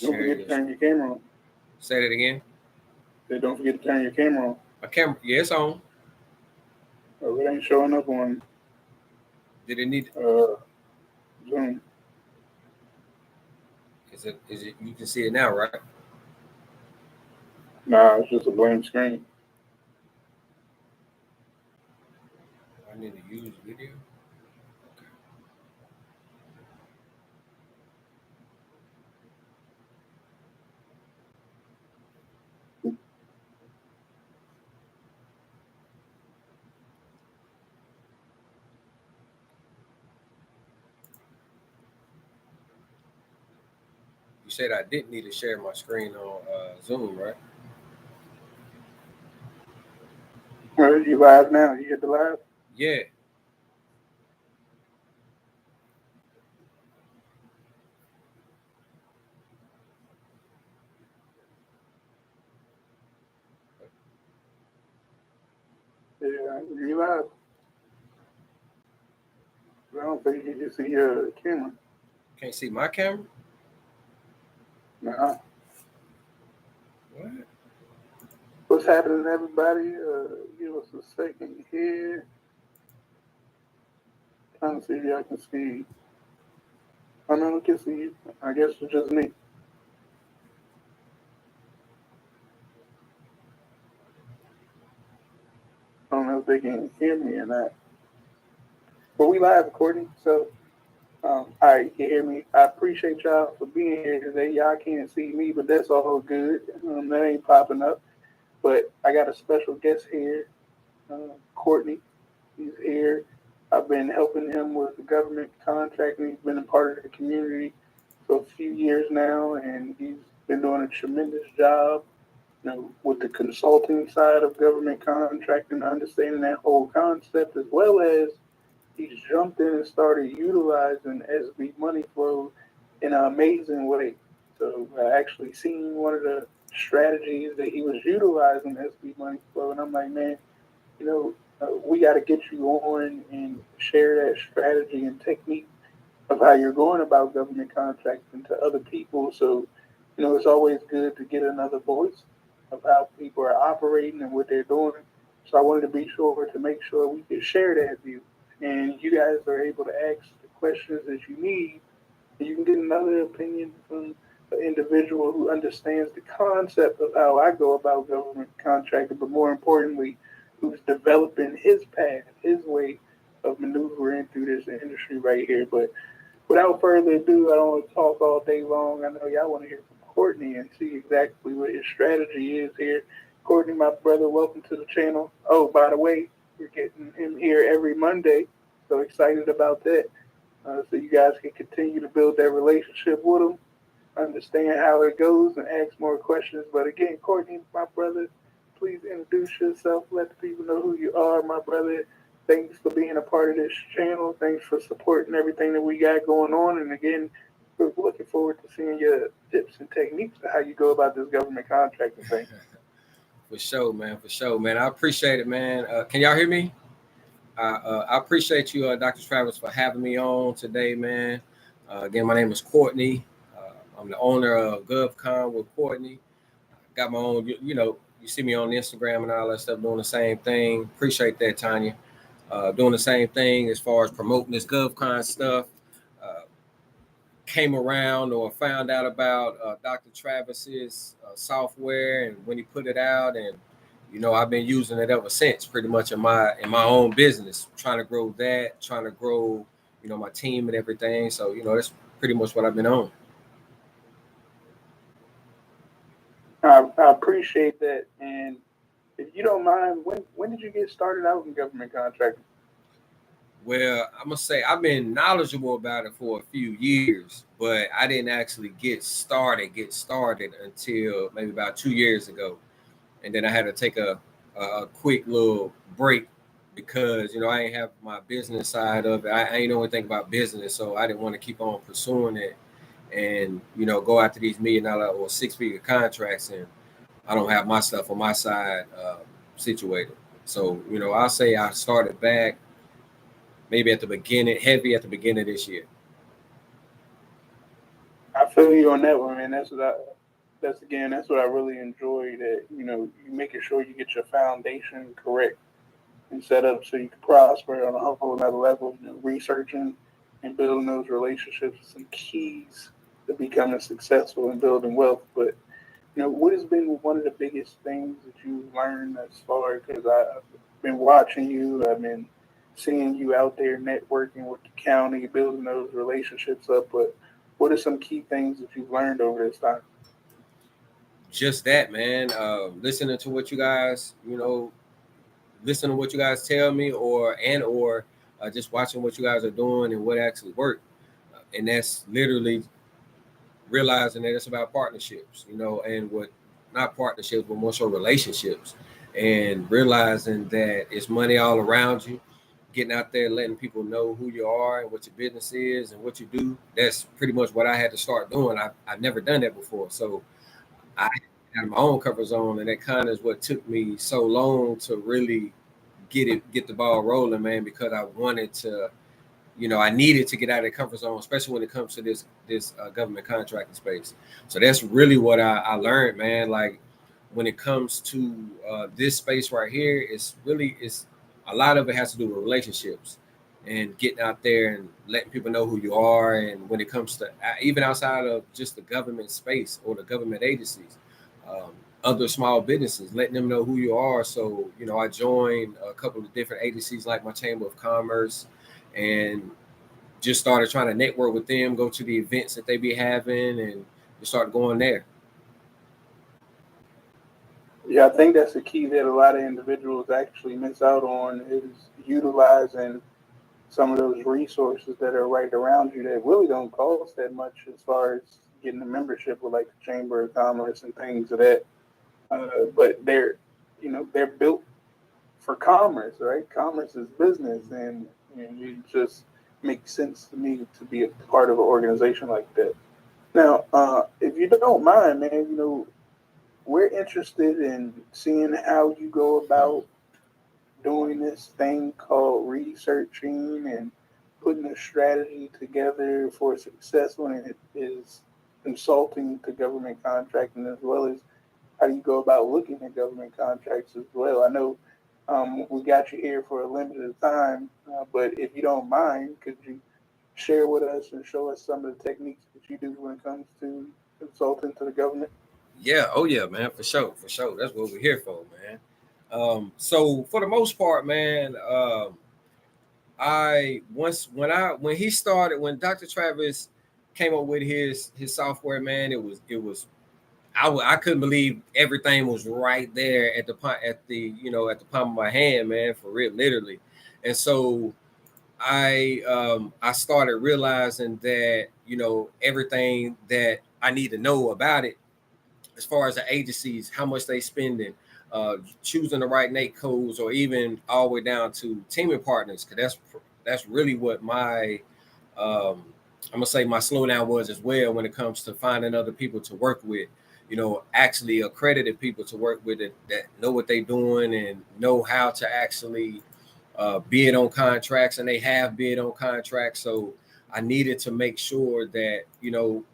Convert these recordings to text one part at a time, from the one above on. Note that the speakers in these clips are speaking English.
Don't forget to turn your camera on. Say that again. Say don't forget to turn your camera on. My camera, yeah, it's on. Oh, it ain't showing up on. Did it need? Zoom. Is it? You can see it now, right? Nah, it's just a blank screen. I need to use video. Okay. You said I didn't need to share my screen on Zoom, right? You live now? You get the live? Yeah. Yeah, you live. I don't think you can see your camera. Can't see my camera? Nah. What? What's happening, everybody? Give us a second here. Trying to see if y'all can see. I know we can see you. I guess it's just me. I don't know if they can hear me or not. But we live, Courtney. So, all right, you can hear me. I appreciate y'all for being here today. Y'all can't see me, but that's all good. That ain't popping up. But I got a special guest here, Courtney. He's here. I've been helping him with the government contracting. He's been a part of the community for a few years now, and he's been doing a tremendous job, with the consulting side of government contracting, understanding that whole concept, as well as he's jumped in and started utilizing SB money flow in an amazing way. So I actually seen one of the strategies that he was utilizing SB money flow, and I'm like, man, we got to get you on and share that strategy and technique of how you're going about government contracting to other people. So, it's always good to get another voice of how people are operating and what they're doing. So I wanted to be sure to make sure we could share that view. And you guys are able to ask the questions that you need. And you can get another opinion from an individual who understands the concept of how I go about government contracting, but more importantly, who's developing his path, his way of maneuvering through this industry right here. But without further ado, I don't want to talk all day long. I know y'all want to hear from Courtney and see exactly what his strategy is here. Courtney, my brother, welcome to the channel. Oh, by the way, we're getting him here every Monday. So excited about that. So you guys can continue to build that relationship with him, understand how it goes, and ask more questions. But again, Courtney, my brother, please introduce yourself. Let the people know who you are, my brother. Thanks for being a part of this channel. Thanks for supporting everything that we got going on. And again, we're looking forward to seeing your tips and techniques of how you go about this government contracting thing. For sure, man. For sure, man. I appreciate it, man. Can y'all hear me? I appreciate you, Dr. Travis, for having me on today, man. Again, my name is Courtney. I'm the owner of GovCon with Courtney. Got my own, you see me on Instagram and all that stuff, doing the same thing. Appreciate that, Tanya. Doing the same thing as far as promoting this GovCon stuff. Came around or found out about Dr. Travis's software and when he put it out, and I've been using it ever since, pretty much in my own business, trying to grow that, trying to grow, my team and everything. So, that's pretty much what I've been on. I appreciate that. And if you don't mind, when did you get started out in government contracting? Well, I'm going to say I've been knowledgeable about it for a few years, but I didn't actually get started until maybe about 2 years ago. And then I had to take a quick little break because, I ain't have my business side of it. I ain't know anything about business, so I didn't want to keep on pursuing it and, go after these $1 million or 6-figure contracts, and I don't have my stuff on my side situated. So, I'll say I started back maybe heavy at the beginning of this year. I feel you on that one, man. That's what I really enjoy. That you making sure you get your foundation correct and set up so you can prosper on a whole another level. Researching and building those relationships are some keys to becoming successful and building wealth. But what has been one of the biggest things that you learned as far? Because I've been watching you, I've been seeing you out there networking with the county, building those relationships up. But what are some key things that you've learned over this time? Just that, man. Listening to what you guys, listen to what you guys tell me, or just watching what you guys are doing and what actually worked. And that's literally realizing that it's about partnerships, and what not partnerships, but more so relationships, and realizing that it's money all around you. Getting out there, letting people know who you are and what your business is and what you do. That's pretty much what I had to start doing. I've never done that before, so I had my own comfort zone, and that kind of is what took me so long to really get the ball rolling, man. Because I wanted to, I needed to get out of the comfort zone, especially when it comes to this government contracting space. So that's really what I learned, man. Like when it comes to this space right here, it's a lot of it has to do with relationships and getting out there and letting people know who you are. And when it comes to even outside of just the government space or the government agencies, other small businesses, letting them know who you are. So, I joined a couple of different agencies like my Chamber of Commerce, and just started trying to network with them, go to the events that they be having, and just start going there. Yeah, I think that's the key that a lot of individuals actually miss out on is utilizing some of those resources that are right around you that really don't cost that much as far as getting a membership with like the Chamber of Commerce and things of that. But they're built for commerce, right? Commerce is business, and it just makes sense to me to be a part of an organization like that. Now, if you don't mind, man, we're interested in seeing how you go about doing this thing called researching and putting a strategy together for success when it is consulting to government contracting, as well as how do you go about looking at government contracts as well. I know we got you here for a limited time, but if you don't mind, could you share with us and show us some of the techniques that you do when it comes to consulting to the government? Yeah, oh yeah, man, for sure, for sure. That's what we're here for, man. So for the most part, man, I once when he started, when Dr. Travis came up with his software, man, it was I couldn't believe everything was right there at the palm of my hand, man, for real, literally. And so I started realizing that everything that I need to know about it, as far as the agencies, how much they spending, choosing the right NAIC codes, or even all the way down to teaming partners, because that's really what my I'm gonna say my slowdown was as well when it comes to finding other people to work with. Actually accredited people to work with it that know what they're doing and know how to actually bid on contracts, and they have bid on contracts. So I needed to make sure that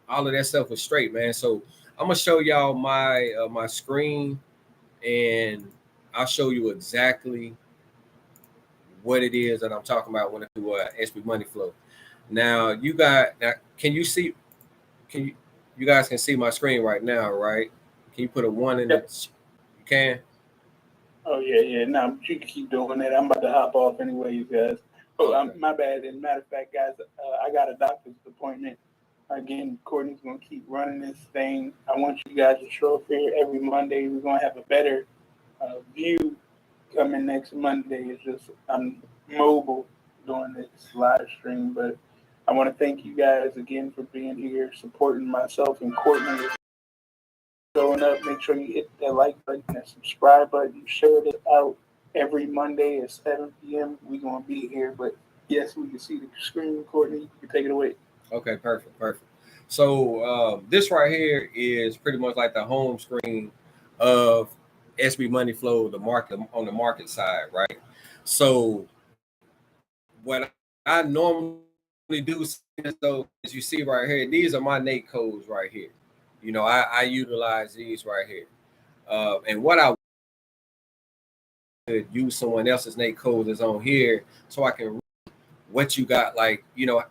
all of that stuff was straight, man. So I'm gonna show y'all my screen, and I'll show you exactly what it is that I'm talking about when it comes to SB Money Flow. Now, can you see? Can you guys can see my screen right now, right? Can you put a one in Yep. it? You can. Oh yeah, yeah. No, but you can keep doing that. I'm about to hop off anyways, guys. Oh, Okay. my bad. And matter of fact, guys, I got a doctor's appointment. Again, Courtney's gonna keep running this thing. I want you guys to show up here every Monday. We're gonna have a better view coming next Monday. It's just I'm mobile doing this live stream, but I want to thank you guys again for being here, supporting myself and Courtney, showing up. Make sure you hit that like button, that subscribe button, share this out every Monday at 7 p.m. We're going to be here. But yes, we can see the screen. Courtney, you can take it away. Okay. Perfect. Perfect. So this right here is pretty much like the home screen of SB Money Flow, the market on the market side, right? So what I normally do, since So as you see right here, these are my Nate codes right here. You know, I utilize these right here. And what I could use someone else's Nate codes is on here, so I can what you got, like, you know,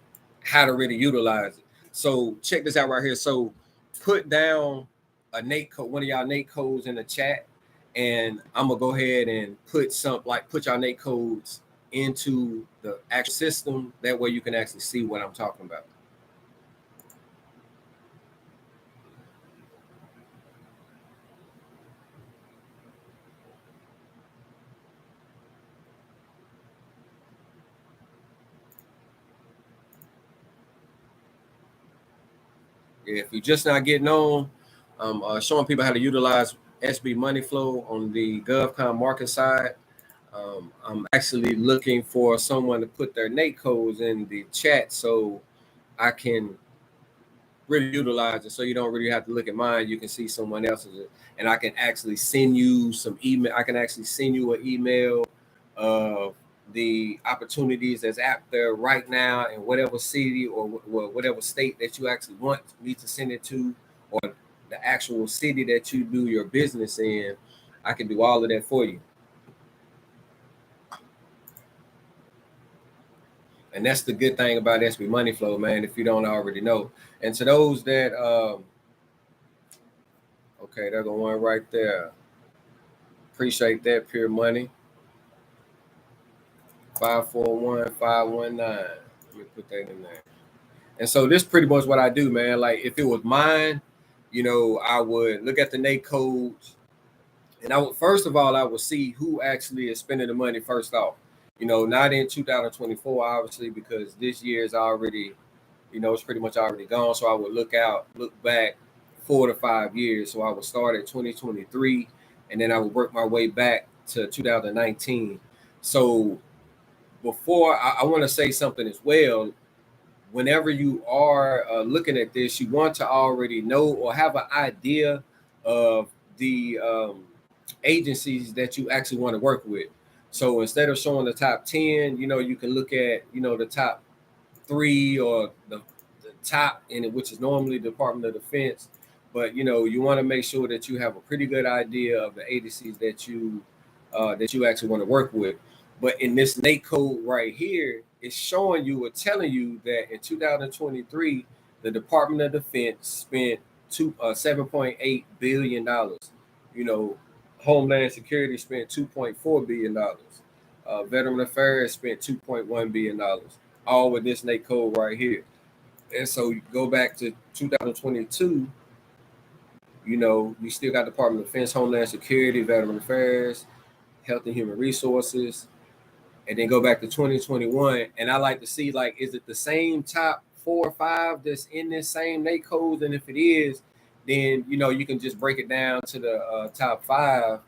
how to really utilize it. So check this out right here. So put down a Nate code, one of y'all Nate codes in the chat, and I'm gonna go ahead and put y'all Nate codes into the actual system. That way you can actually see what I'm talking about. If you're just not getting on, showing people how to utilize SB Money Flow on the GovCon market side. I'm actually looking for someone to put their Nate codes in the chat so I can really utilize it. So you don't really have to look at mine. You can see someone else's, and I can actually send you some email. I can actually send you an email of the opportunities that's out there right now in whatever city or whatever state that you actually want me to send it to, or the actual city that you do your business in. I can do all of that for you. And that's the good thing about SB Money Flow, man, if you don't already know. And to those that, okay, there's the one right there. Appreciate that, Pure Money. 541519. Let me put that in there. And so this pretty much what I do, man. Like if it was mine, you know, I would look at the Nate codes, and I would first of all I would see who actually is spending the money first off. You know, not in 2024, obviously, because this year is already, you know, it's pretty much already gone. So I would look back 4 to 5 years. So I would start at 2023, and then I would work my way back to 2019. So before I want to say something as well. Whenever you are looking at this, you want to already know or have an idea of the agencies that you actually want to work with. So instead of showing the top 10, you know, you can look at, you know, the top 3 or the top in it, which is normally the Department of Defense. But, you know, you want to make sure that you have a pretty good idea of the agencies that you actually want to work with. But in this Nate code right here, it's showing you or telling you that in 2023, the Department of Defense spent $7.8 billion. You know, Homeland Security spent $2.4 billion. Veteran Affairs spent $2.1 billion, all with this Nate code right here. And so you go back to 2022, you know, you still got Department of Defense, Homeland Security, Veteran Affairs, Health and Human Resources, and then go back to 2021. And I like to see, like, is it the same top 4 or 5 that's in this same Nate codes? And if it is, then, you know, you can just break it down to the top 5,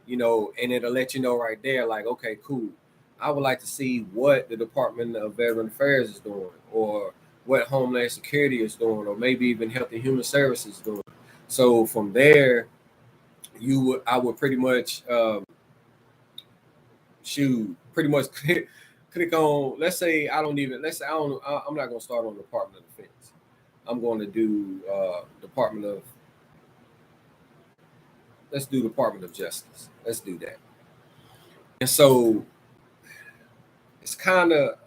you know, and it'll let you know right there, like, okay, cool. I would like to see what the Department of Veteran Affairs is doing, or what Homeland Security is doing, or maybe even Health and Human Services is doing. So from there, I would pretty much pretty much click on. I'm not gonna start on Department of Defense. I'm going to do Department of. Let's do Department of Justice. Let's do that. And so it's kind of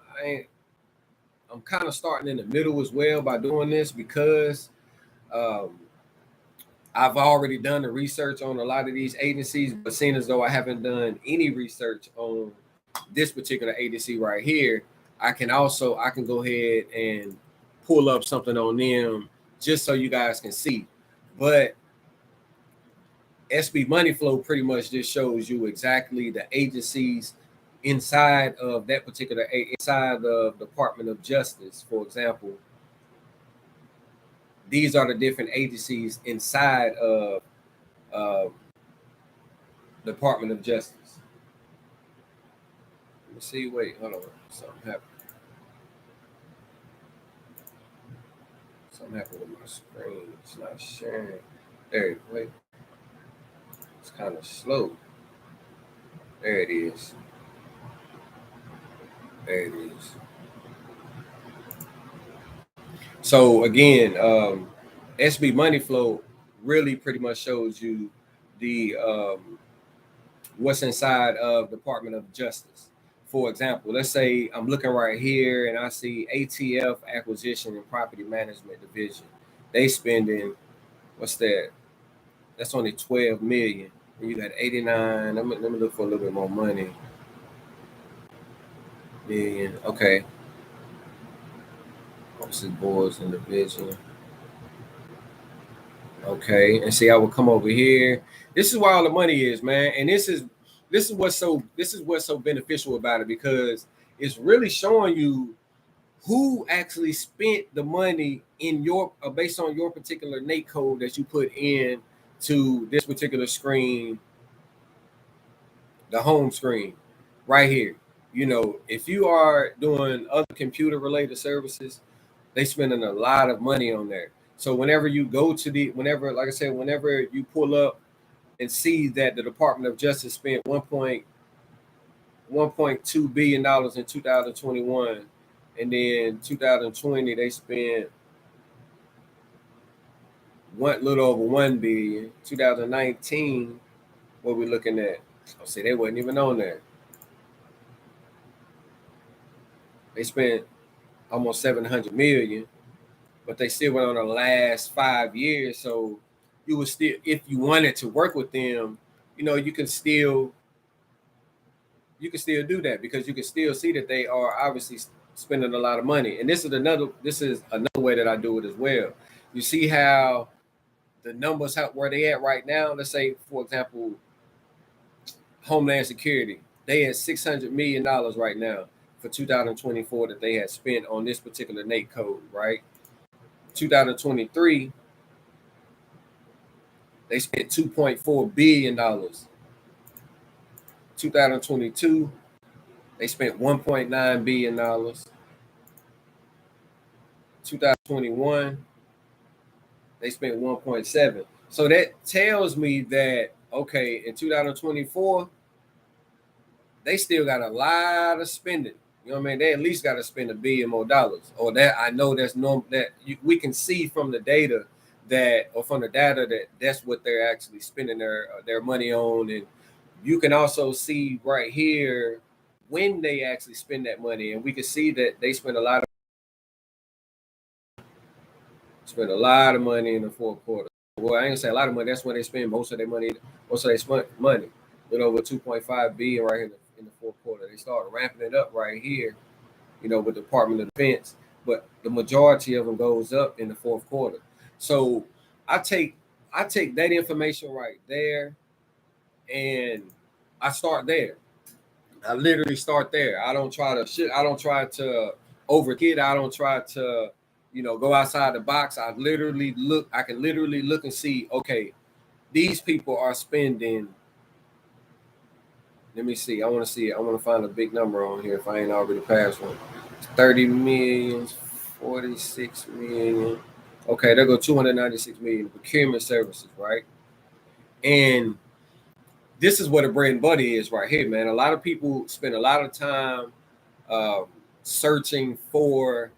I'm kind of starting in the middle as well by doing this, because um, I've already done the research on a lot of these agencies, but seeing as though I haven't done any research on this particular agency right here, I can go ahead and pull up something on them just so you guys can see. But SB Money Flow pretty much just shows you exactly the agencies inside of that particular inside of Department of Justice. For example, these are the different agencies inside of uh, Department of Justice. Let me see. Wait, hold on. Something happened. Something happened with my screen. It's not sharing. There, wait. It's kind of slow. There it is. There it is. So again, SB Money Flow really pretty much shows you the what's inside of Department of Justice. For example, let's say I'm looking right here and I see ATF Acquisition and Property Management Division. They spending, what's that? That's only 12 million. And you got 89. Let me look for a little bit more money. Million. Okay. Offices, boards, and division. Okay. And see, I will come over here. This is where all the money is, man. And what's so beneficial about it, because it's really showing you who actually spent the money in your based on your particular NAIC code that you put in to this particular screen, the home screen right here. You know, if you are doing other computer related services, they spending a lot of money on there. So whenever you go to whenever, like I said, whenever you pull up and see that the Department of Justice spent $1.2 billion in 2021, and then 2020 they spent one little over 1 billion. 2019, what we looking at? Oh, see, they wasn't even on there. They spent almost 700 million, but they still went on the last 5 years. So you would still, if you wanted to work with them, you know, you can still do that, because you can still see that they are obviously spending a lot of money. And this is another way that I do it as well. You see how the numbers, where they at right now. Let's say, for example, Homeland Security, they had $600 million right now for 2024 that they had spent on this particular NAIC code, right? 2023, they spent $2.4 billion. 2022, they spent $1.9 billion. 2021, they spent 1.7. So that tells me that, okay, in 2024, they still got a lot of spending. You know what I mean? They at least got to spend $1 billion more. Or that, I know that's we can see from the data that that's what they're actually spending their money on. And you can also see right here when they actually spend that money, and we can see that they spend a lot of money in the fourth quarter. Well, I ain't gonna say a lot of money. That's when they spend most of their money. Most of their money, a little over 2.5 billion right here in the fourth quarter. They started ramping it up right here, you know, with the Department of Defense. But the majority of them goes up in the fourth quarter. So I take that information right there, and I start there. I literally start there. I don't try to overkid. I don't try to, you know, go outside the box. I can literally look and see, okay, these people are spending. Let me see. I want to see it. I want to find a big number on here if I ain't already passed one. 30 million, 46 million. Okay, there go 296 million procurement services, right? And this is what a bread and butter is right here, man. A lot of people spend a lot of time searching for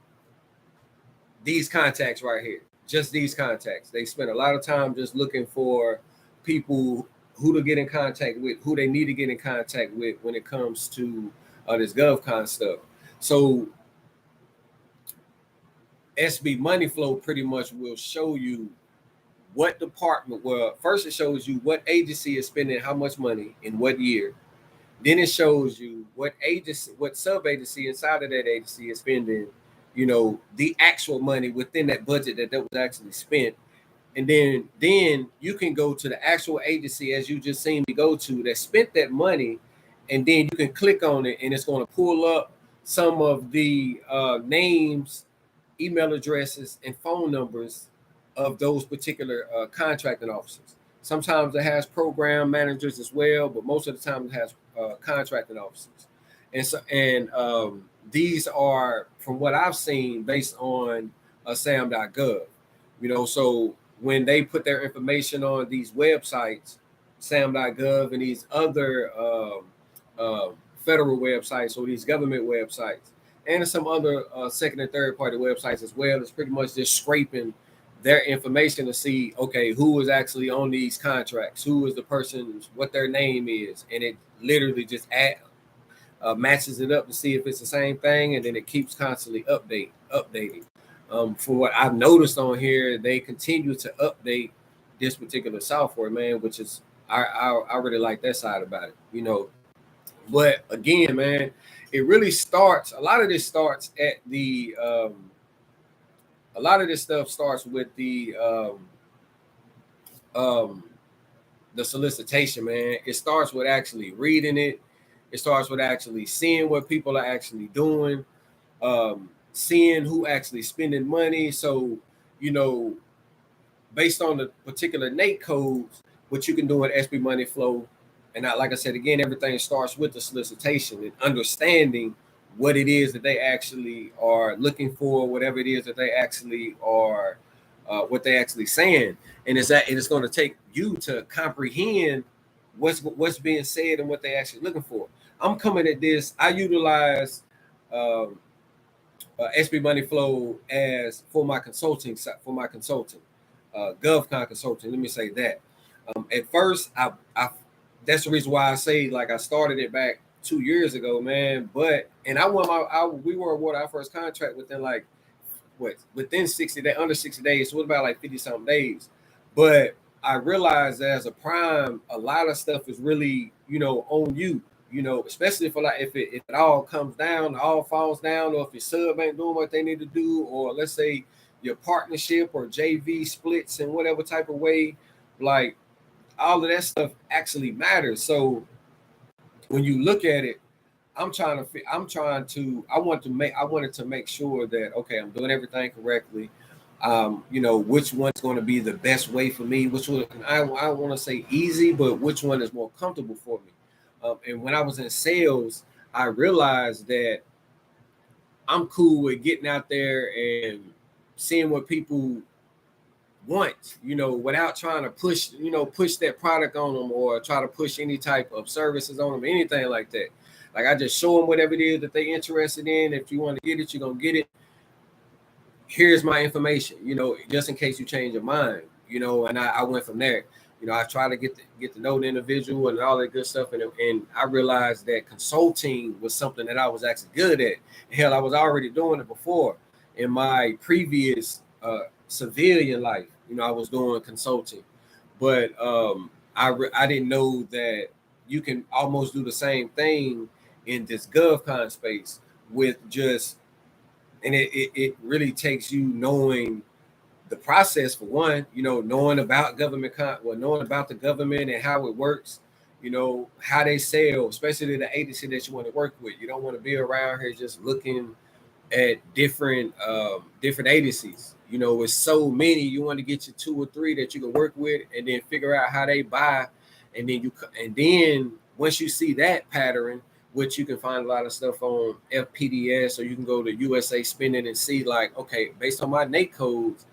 these contacts right here, just these contacts. They spend a lot of time just looking for people who to get in contact with, who they need to get in contact with when it comes to this GovCon stuff. So SB Money Flow pretty much will show you what department. Well, first it shows you what agency is spending how much money in what year. Then it shows you what agency, what sub-agency inside of that agency is spending, you know, the actual money within that budget that was actually spent. And then you can go to the actual agency, as you just seen me go to, that spent that money, and then you can click on it, and it's going to pull up some of the names, email addresses, and phone numbers of those particular contracting officers. Sometimes it has program managers as well, but most of the time it has contracting officers. And these are, from what I've seen, based on SAM.gov. You know, so when they put their information on these websites, SAM.gov and these other federal websites or these government websites, and some other second and third party websites as well. It's pretty much just scraping their information to see, okay, who is actually on these contracts, who is the person, what their name is, and it literally just matches it up to see if it's the same thing, and then it keeps constantly updating. From what I've noticed on here, they continue to update this particular software, man, which is I really like that side about it, you know. But again, man, it really starts. A lot of this starts at the. A lot of this stuff starts with um, the solicitation, man. It starts with actually reading it. It starts with actually seeing what people are actually doing, seeing who actually spending money. So, you know, based on the particular NATE codes, what you can do in SB Money Flow. And like I said, again, everything starts with the solicitation and understanding what it is that they actually are looking for, whatever it is that they actually are, what they actually saying. And it's going to take you to comprehend what's being said and what they actually looking for. I'm coming at this. I utilize SB Money Flow as for my consulting, GovCon consulting. Let me say that. At first, I that's the reason why I say like I started it back 2 years ago, man. But and we were awarded our first contract within 60 days, under 60 days. So it was about like 50 something days. But I realized that as a prime, a lot of stuff is really, you know, on you. You know, especially for like if it all comes down, all falls down, or if your sub ain't doing what they need to do, or let's say your partnership or JV splits in whatever type of way, like all of that stuff actually matters. So when you look at it, I wanted to make sure that, okay, I'm doing everything correctly. You know, which one's going to be the best way for me, which one, I want to say easy, but which one is more comfortable for me. And when I was in sales, I realized that I'm cool with getting out there and seeing what people want, you know, without trying to push that product on them or try to push any type of services on them, anything like that. Like I just show them whatever it is that they're interested in. If you want to get it, you're going to get it. Here's my information, you know, just in case you change your mind, you know, and I went from there. You know, I try to get to know the individual and all that good stuff. And I realized that consulting was something that I was actually good at. Hell, I was already doing it before in my previous civilian life. You know, I was doing consulting, but I didn't know that you can almost do the same thing in this GovCon space with just, and it really takes you knowing the process for one, you know, knowing about knowing about the government and how it works, you know, how they sell, especially the agency that you want to work with. You don't want to be around here just looking at different agencies. You know, with so many, you want to get you 2 or 3 that you can work with, and then figure out how they buy, and then once you see that pattern, which you can find a lot of stuff on FPDS, or you can go to USA Spending and see like, okay, based on my NATE codes,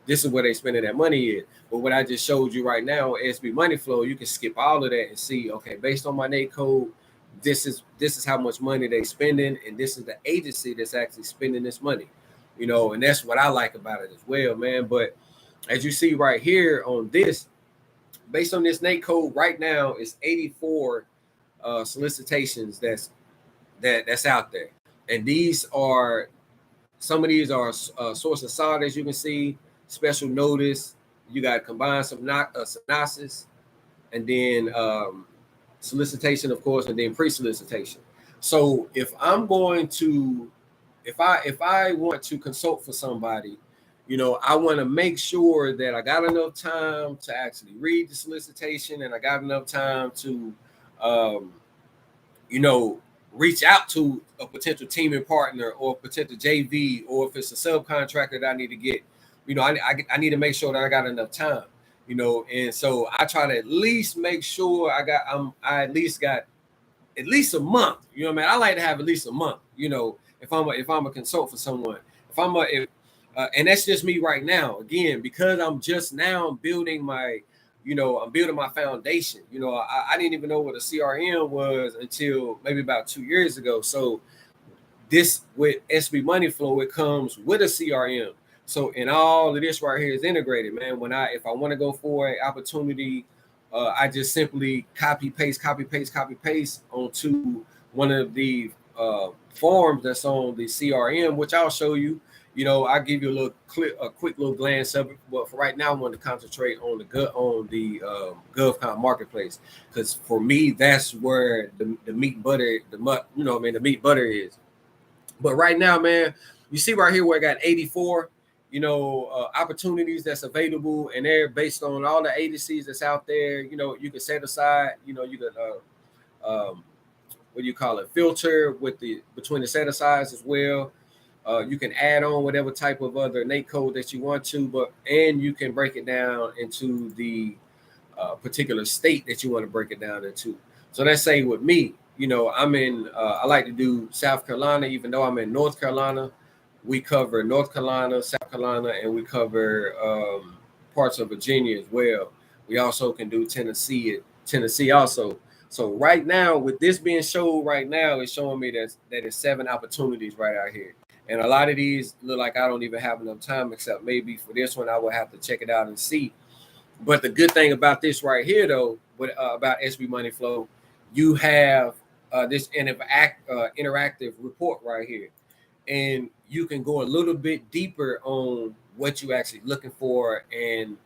this is where they spending that money in. But what I just showed you right now, SB Money Flow, you can skip all of that and see, okay, based on my NATE code, this is how much money they spending, and this is the agency that's actually spending this money, you know, and that's what I like about it as well, man. But as you see right here on this, based on this NATE code right now, it's 84 solicitations that's out there, and some of these are source and solid, as you can see. Special notice, you got combined synopsis, and then solicitation, of course, and then pre-solicitation. So if I want to consult for somebody, you know, I want to make sure that I got enough time to actually read the solicitation, and I got enough time to you know, reach out to a potential teaming partner or a potential JV, or if it's a subcontractor that I need to get, you know, I need to make sure that I got enough time, you know, and so I try to at least make sure I at least got at least a month, you know what I mean? I like to have at least a month, you know, if I'm a consult for someone, and that's just me right now, again, because I'm just now building my foundation. You know, I didn't even know what a CRM was until maybe about 2 years ago. So this with SB Money Flow, it comes with a CRM. So in all of this right here is integrated, man. If I want to go for an opportunity, I just simply copy paste onto one of the forms that's on the CRM, which I'll show you. I'll give you a quick little glance of it. But for right now, I want to concentrate on the GovCon marketplace, because for me, that's where the meat butter, the meat butter is. But right now, man, you see right here where I got 84, opportunities that's available, and they're based on all the agencies that's out there. You can set aside, you could what do you call it, filter between the set asides as well. You can add on whatever type of other Nate code that you want to, and you can break it down into the particular state that you want to break it down into. So let's say with me, I'm in, I like to do South Carolina, even though I'm in North Carolina. We cover North Carolina, South Carolina, and we cover parts of Virginia as well. We also can do Tennessee also. So right now, with this being showed right now, it's showing me that it's 7 opportunities right out here. And a lot of these look like I don't even have enough time, except maybe for this one, I will have to check it out and see. But the good thing about this right here, though, about SB Money Flow, you have this interactive report right here. And you can go a little bit deeper on what you're actually looking for and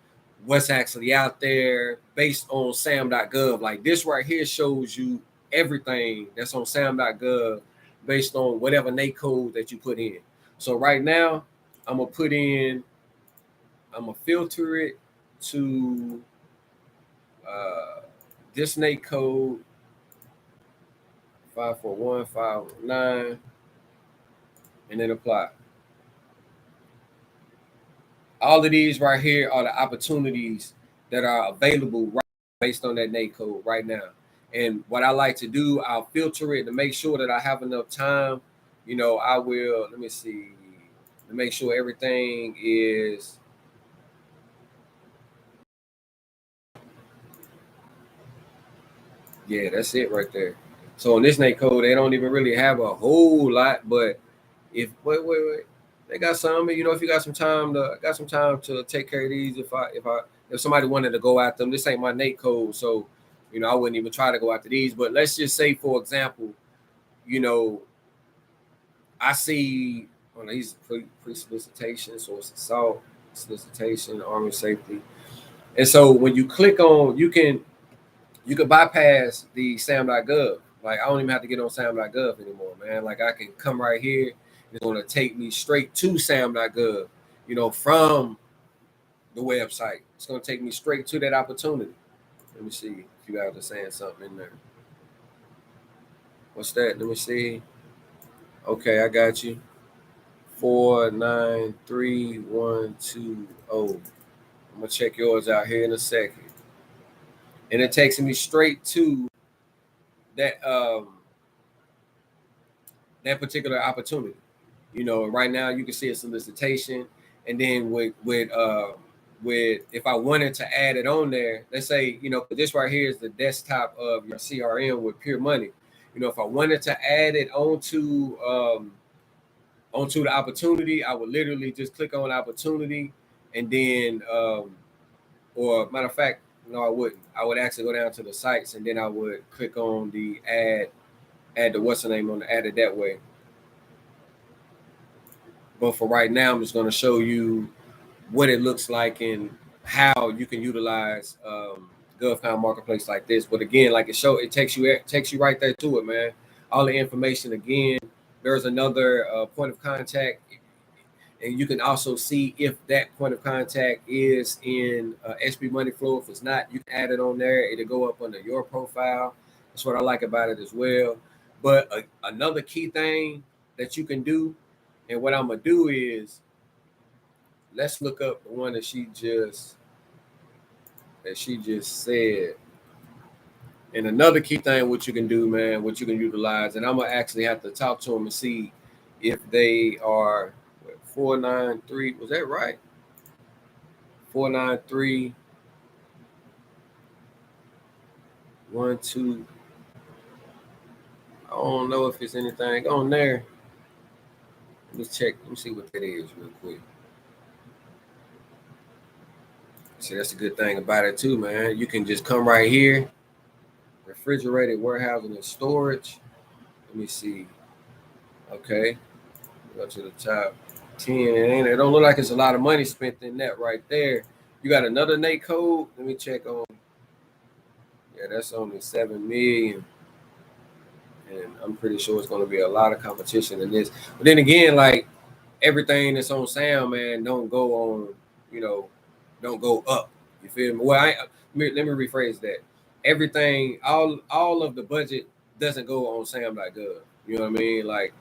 what's actually out there based on sam.gov. Like this right here shows you everything that's on sam.gov based on whatever Nate code that you put in. So right now, I'm going to filter it to this Nate code 541519, and then apply. All of these right here are the opportunities that are available right based on that Nate code right now. And what I like to do, I'll filter it to make sure that I have enough time. I will, let me see, to make sure everything is, yeah, that's it right there. So in this Nate code, they don't even really have a whole lot, but if wait, they got some. If you got some time to take care of these, if somebody wanted to go after them, this ain't my Nate code, so I wouldn't even try to go after these. But let's just say, for example, I see on these pre-solicitation, source assault, solicitation, army safety, and so when you click on, you can bypass the sam.gov. Like I don't even have to get on sam.gov anymore, man. Like I can come right here. It's going to take me straight to sam.gov, from the website. It's going to take me straight to that opportunity. Let me see if you guys are saying something in there. What's that? Let me see. Okay, I got you. 493120. I'm gonna check yours out here in a second. And it takes me straight to that that particular opportunity. Right now you can see a solicitation, and then with if I wanted to add it on there, let's say, this right here is the desktop of your CRM with Pure Money. If I wanted to add it onto the opportunity, I would literally just click on opportunity, and then or matter of fact, no, I wouldn't. I would actually go down to the sites, and then I would click on the add the what's the name on the add it that way. But for right now, I'm just going to show you what it looks like and how you can utilize GovCon marketplace like this. But again, like it takes you right there to it, man. All the information again. There's another point of contact, and you can also see if that point of contact is in SB Money Flow. If it's not, you can add it on there. It'll go up under your profile. That's what I like about it as well. But another key thing that you can do, and what I'm gonna do is, let's look up the one that she just said. And another key thing, what you can do, man, what you can utilize, and I'm gonna actually have to talk to them and see if they are 493. Was that right? 493 12. I don't know if it's anything on there. Let's check. Let me see what that is real quick. See, that's a good thing about it too, man. You can just come right here, refrigerated warehousing and storage. Let me see. Okay, go to the top 10. It don't look like it's a lot of money spent in that right there. You got another Nate code. Let me check on. Yeah, that's only 7 million. And I'm pretty sure it's going to be a lot of competition in this. But then again, like everything that's on Sam, man, don't go on, don't go up. You feel me? Well, let me rephrase that. Everything, all of the budget doesn't go on Sam.gov. You know what I mean? Like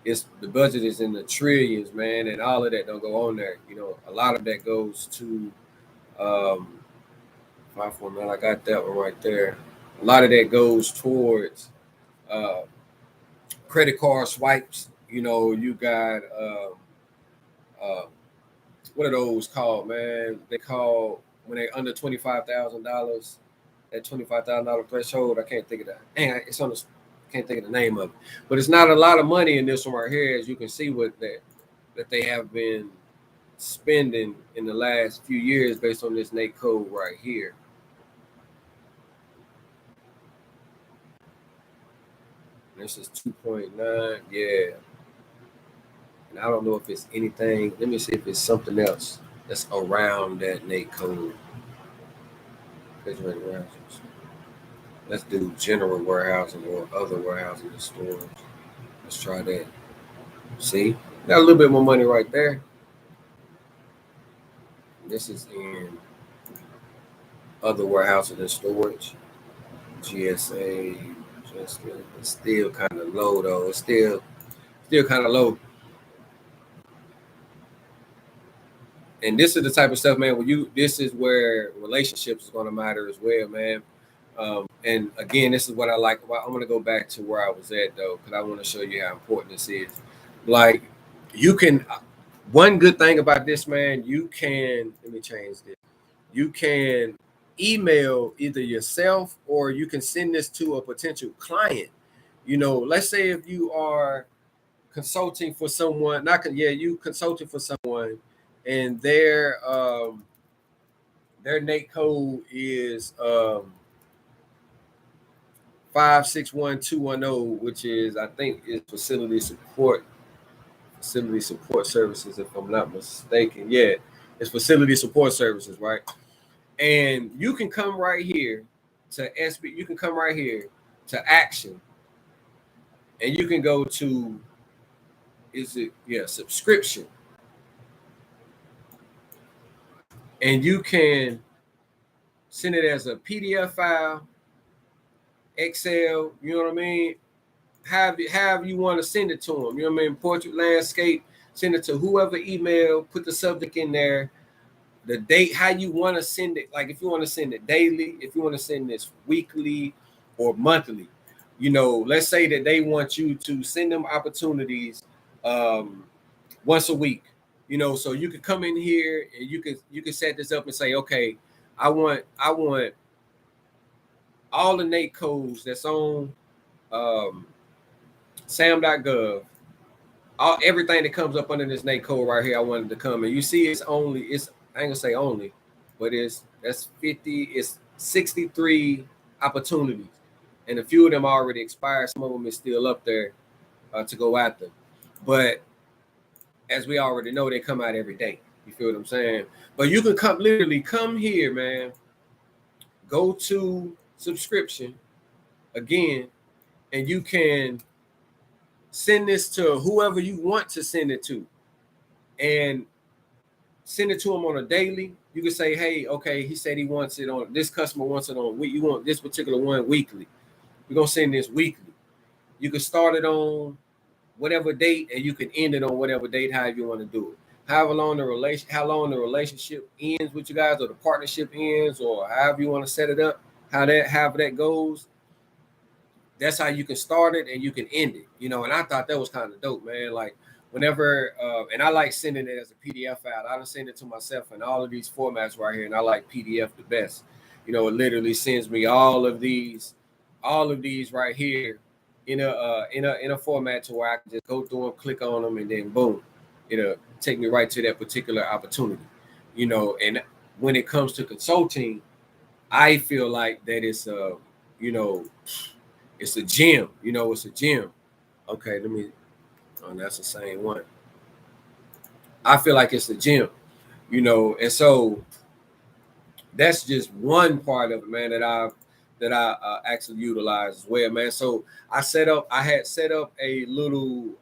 it's the budget is in the trillions, man, and all of that don't go on there. A lot of that goes to 549. I got that one right there. A lot of that goes towards uh, credit card swipes. You got uh, what are those called, man? They call when they under $25,000. That $25,000 threshold. I can't think of that. It's on the. Can't think of the name of it. But it's not a lot of money in this one right here, as you can see with that they have been spending in the last few years based on this Nate code right here. This is 2.9. Yeah. And I don't know if it's anything. Let me see if it's something else that's around that Nate code. Let's do general warehousing or other warehousing and storage. Let's try that. See? Got a little bit more money right there. This is in other warehousing and storage. GSA. It's still kind of low though. It's still kind of low. And this is the type of stuff, man. This is where relationships is going to matter as well, man. And again, this is what I like. I'm going to go back to where I was at though, because I want to show you how important this is. Like, you can. One good thing about this, man, you can. Let me change this. You can email either yourself or you can send this to a potential client. Let's say if you are consulting for someone, you consulting for someone, and their Nate code is 561210, which is I think is facility support services, if I'm not mistaken. Yeah, it's facility support services, right? And you can come right here to SB. You can come right here to action, and you can go to subscription, and you can send it as a PDF file, Excel. You know what I mean? Have you want to send it to them? You know what I mean? Portrait, landscape. Send it to whoever email. Put the subject in there. The date, how you want to send it. Like if you want to send it daily, if you want to send this weekly or monthly, let's say that they want you to send them opportunities once a week, so you could come in here and you can set this up and say, okay, I want all the Nate codes that's on sam.gov, everything that comes up under this Nate code right here. I wanted to come, and you see it's I ain't gonna say only, but it's 63 opportunities, and a few of them already expired. Some of them is still up there to go after, but as we already know, they come out every day. You feel what I'm saying? But you can come here, man. Go to subscription again, and you can send this to whoever you want to send it to, and send it to them on a daily. You can say, hey, okay, he said he wants it on, this customer wants it on week. You want this particular one weekly. We're going to send this weekly. You can start it on whatever date, and you can end it on whatever date, however you want to do it. How long the relationship ends with you guys, or the partnership ends, or however you want to set it up, however that goes. That's how you can start it and you can end it. And I thought that was kind of dope, man. Like, whenever, and I like sending it as a PDF file. I don't send it to myself in all of these formats right here, and I like PDF the best. It literally sends me all of these right here in a format to where I can just go through them, click on them, and then boom, it'll take me right to that particular opportunity. And when it comes to consulting, I feel like that it's you know, it's a gym. It's a gym. Okay, let me. Oh, that's the same one. I feel like it's a gym. And so that's just one part of it, man, that I actually utilize as well, man. So I had set up a little,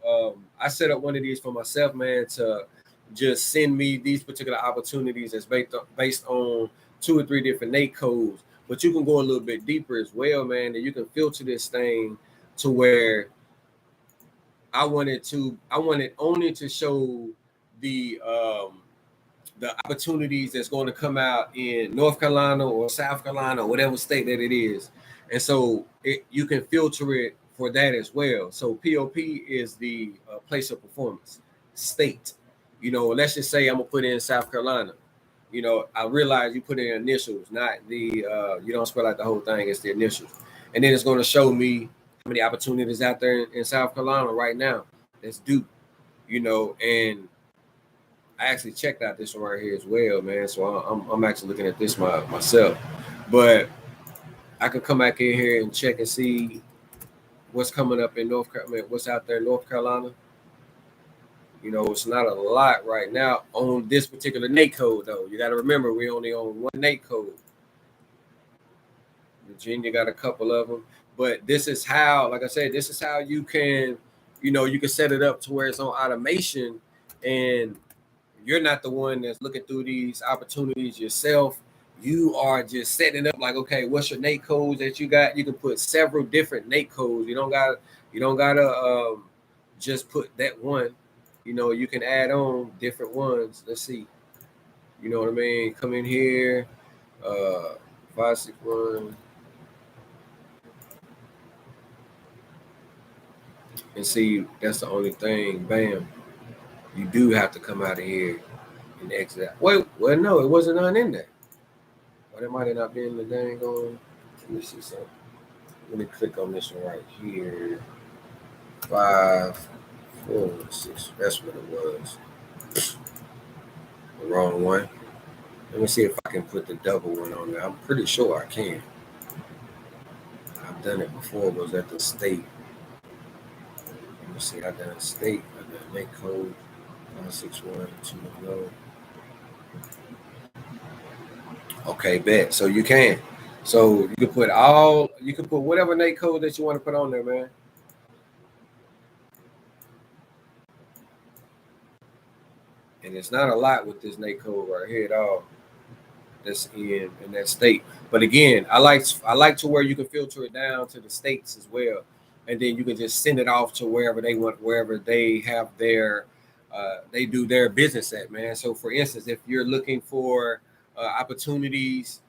I set up one of these for myself, man, to just send me these particular opportunities that's based on 2 or 3 different Nate codes. But you can go a little bit deeper as well, man, and you can filter this thing to where I wanted only to show the opportunities that's going to come out in North Carolina or South Carolina or whatever state that it is. And so you can filter it for that as well. So POP is the place of performance state. Let's just say I'm going to put in South Carolina. I realize you put in initials, not the, you don't spell out the whole thing, it's the initials. And then it's going to show me how many opportunities out there in South Carolina right now that's due, and I actually checked out this one right here as well, man. So I'm actually looking at this myself. But I could come back in here and check and see what's coming up in North Carolina, what's out there in North Carolina. It's not a lot right now on this particular Nate code, though. You got to remember, we only own one Nate code. Virginia got a couple of them. But this is how, like I said, this is how you can, you can set it up to where it's on automation, and you're not the one that's looking through these opportunities yourself. You are just setting up like, okay, what's your Nate codes that you got? You can put several different Nate codes. You don't gotta just put that one. You can add on different ones. Let's see. You know what I mean? Come in here, 561, and see. That's the only thing. Bam. You do have to come out of here and exit out. Well, no, it wasn't none in there. Well, it might have not been the dang on. Let me see something. Let me click on this one right here. 5, 4, 6. That's what it was. The wrong one. Let me see if I can put the double one on there. I'm pretty sure I can. I've done it before. It was at the state. Let me see. I've done state. I've done Nate code. 56120. Okay, bet. So you can. So you can put whatever Nate code that you want to put on there, man. And it's not a lot with this Nate code right here at all. That's in that state. But again, I like to where you can filter it down to the states as well. And then you can just send it off to wherever they want, wherever they have their they do their business at, man. So for instance, if you're looking for opportunities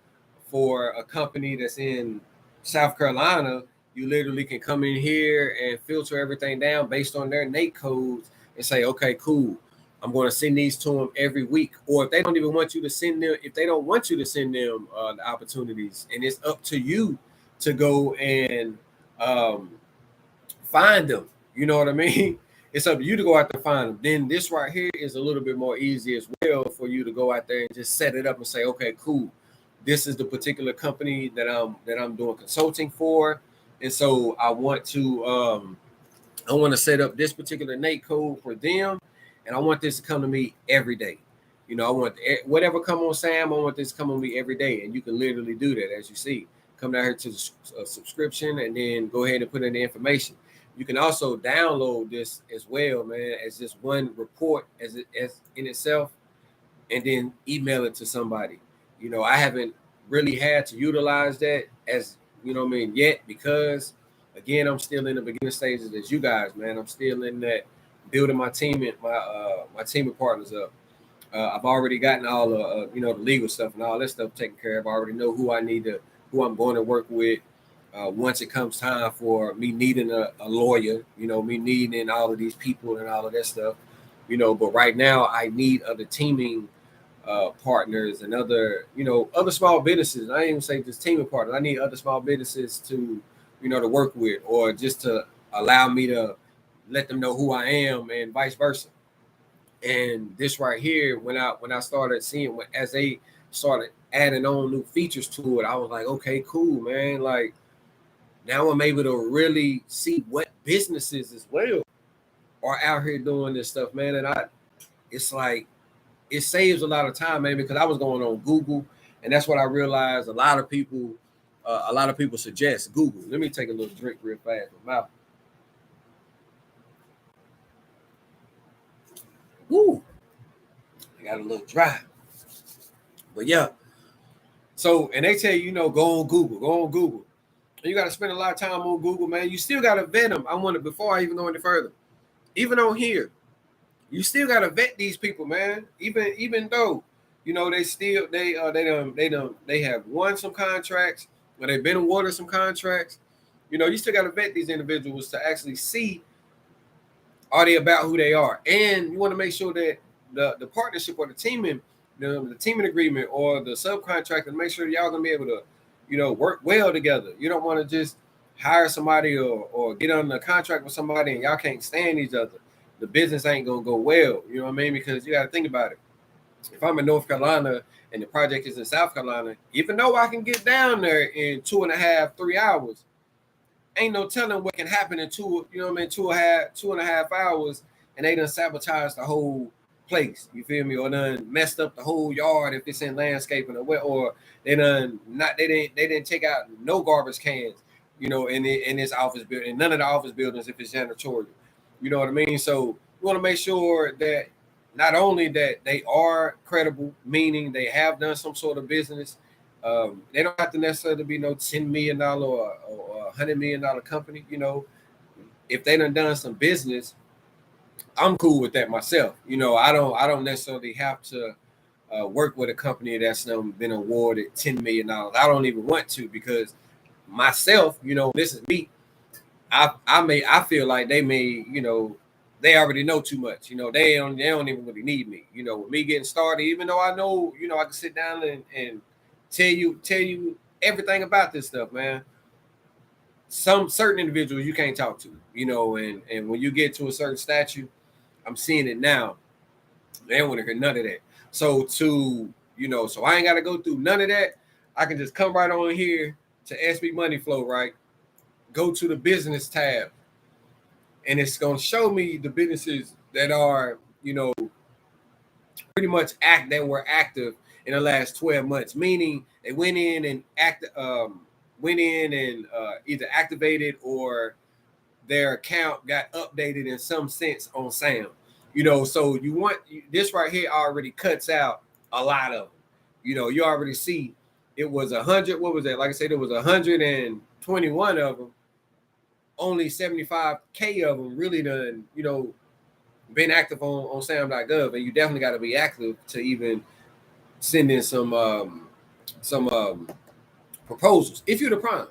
for a company that's in South Carolina, you literally can come in here and filter everything down based on their Nate codes and say, okay, cool. I'm going to send these to them every week. Or if they don't even want you to send them, if they don't want you to send them the opportunities, and it's up to you to go and find them. You know what I mean? It's up to you to go out there and find them. Then this right here is a little bit more easy as well for you to go out there and just set it up and say, okay, cool. This is the particular company that I'm doing consulting for. And so I want to set up this particular Nate code for them. And I want this to come to me every day. I want whatever come on Sam, I want this to come on me every day. And you can literally do that, as you see. Come down here to the subscription and then go ahead and put in the information. You can also download this as well, man, as just one report as in itself, and then email it to somebody. I haven't really had to utilize that as, yet, because again, I'm still in the beginning stages as you guys, man. I'm still in that building my team and my team of partners up. I've already gotten all the the legal stuff and all that stuff taken care of. I already know who I'm going to work with. Once it comes time for me needing a lawyer, me needing all of these people and all of that stuff, but right now I need other teaming partners and other small businesses. I ain't even say just teaming partners. I need other small businesses to, to work with, or just to allow me to let them know who I am and vice versa. And this right here, when I started seeing as they started adding on new features to it, I was like, okay, cool, man. Like now I'm able to really see what businesses as well are out here doing this stuff, man. And it's like it saves a lot of time, man, because I was going on Google, and that's what I realized. A lot of people suggest Google. Let me take a little drink real fast. My mouth. Woo! I got a little dry, but yeah. So, and they tell you, go on Google, go on Google. And you got to spend a lot of time on Google, man. You still got to vet them. I want to, before I even go any further, even on here, you still got to vet these people, man. Even though, they have won some contracts, or they've been awarded some contracts. You still got to vet these individuals to actually see, are they about who they are, and you want to make sure that the partnership or the teaming agreement or the subcontractor, make sure y'all gonna be able to, work well together. You don't want to just hire somebody or get on a contract with somebody and y'all can't stand each other. The business ain't gonna go well. You know what I mean? Because you got to think about it. If I'm in North Carolina and the project is in South Carolina, even though I can get down there in 2.5, 3 hours, ain't no telling what can happen in 2.5 hours, and they done sabotage the whole place. You feel me? Or done messed up the whole yard if it's in landscaping, or they didn't take out no garbage cans, in this office building, in none of the office buildings if it's janitorial. You know what I mean? So you want to make sure that not only that they are credible, meaning they have done some sort of business. They don't have to necessarily be no $10 million or $100 million company. If they done some business, I'm cool with that myself. I don't necessarily have to work with a company that's been awarded $10 million. I don't even want to, because myself, this is me. I feel like they may, they already know too much. They don't even really need me. With me getting started, even though I know, I can sit down and tell you everything about this stuff, man. Some certain individuals you can't talk to, and when you get to a certain statute, I'm seeing it now. They don't want to hear none of that. So so I ain't got to go through none of that. I can just come right on here to SB Money Flow, right? Go to the business tab, and it's going to show me the businesses that are, pretty much that were active in the last 12 months, meaning they went in and either activated or their account got updated in some sense on SAM. So you want this right here already cuts out a lot of them. You already see it was 100. What was that? Like I said, it was 121 of them. Only 75K of them really done, been active on SAM.gov, and you definitely got to be active to even send in some proposals if you're the prime,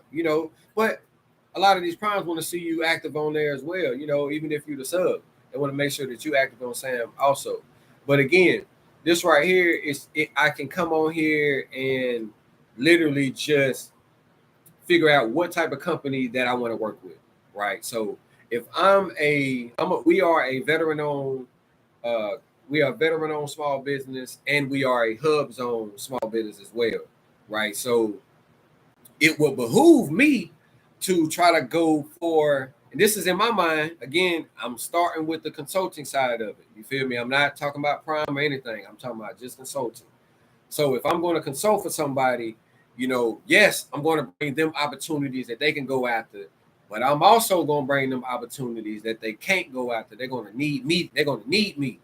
But a lot of these primes want to see you active on there as well, even if you're the sub, they want to make sure that you active on SAM also. But again, this right here I can come on here and literally just figure out what type of company that I want to work with, right? So if we are a veteran-owned, small business, and we are a hub zone small business as well, right? So it will behoove me to try to go for, and this is in my mind, again, I'm starting with the consulting side of it. You feel me? I'm not talking about prime or anything. I'm talking about just consulting. So if I'm going to consult for somebody, yes, I'm going to bring them opportunities that they can go after, but I'm also going to bring them opportunities that they can't go after. They're going to need me. They're going to need me,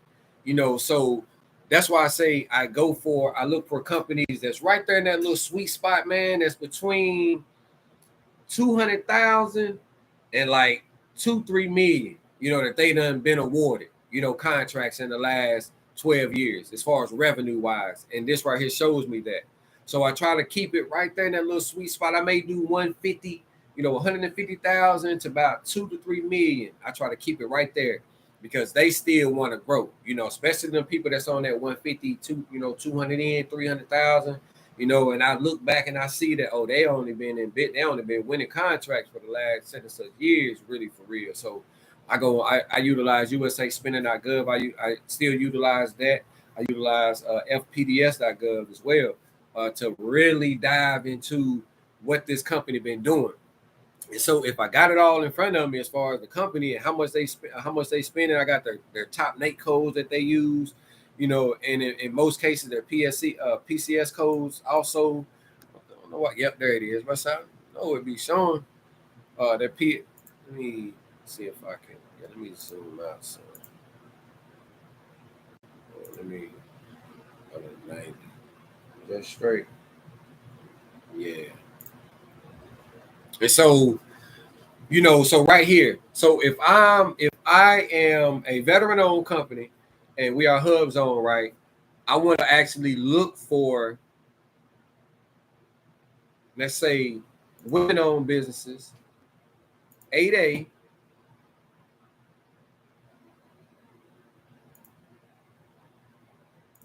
so that's why I say I look for companies that's right there in that little sweet spot, man. That's between 200,000 and like 2-3 million, that they done been awarded, contracts in the last 12 years as far as revenue wise. And this right here shows me that. So I try to keep it right there in that little sweet spot. I may do 150, 150,000 to about 2 to 3 million. I try to keep it right there because they still want to grow, especially the people that's on that 150 to, 200 in 300,000. You know, and I look back and I see that, oh, they only been winning contracts for the last such years, really, for real. So I utilize USA Spending.gov. I still utilize that. I utilize FPDS.gov as well to really dive into what this company been doing. And so if I got it all in front of me as far as the company and how much they spending, I got their top NAIC codes that they use, you know, and in most cases their PCS codes also. I don't know what. Yep, there it is. What's up? No, it'd be showing their P. Let me see if I can. Yeah, let me zoom out. So let me. 190. That's straight. Yeah. And so, you know, so right here. So if I am a veteran-owned company and we are hub zone, right? I want to actually look for, let's say, women-owned businesses, 8A,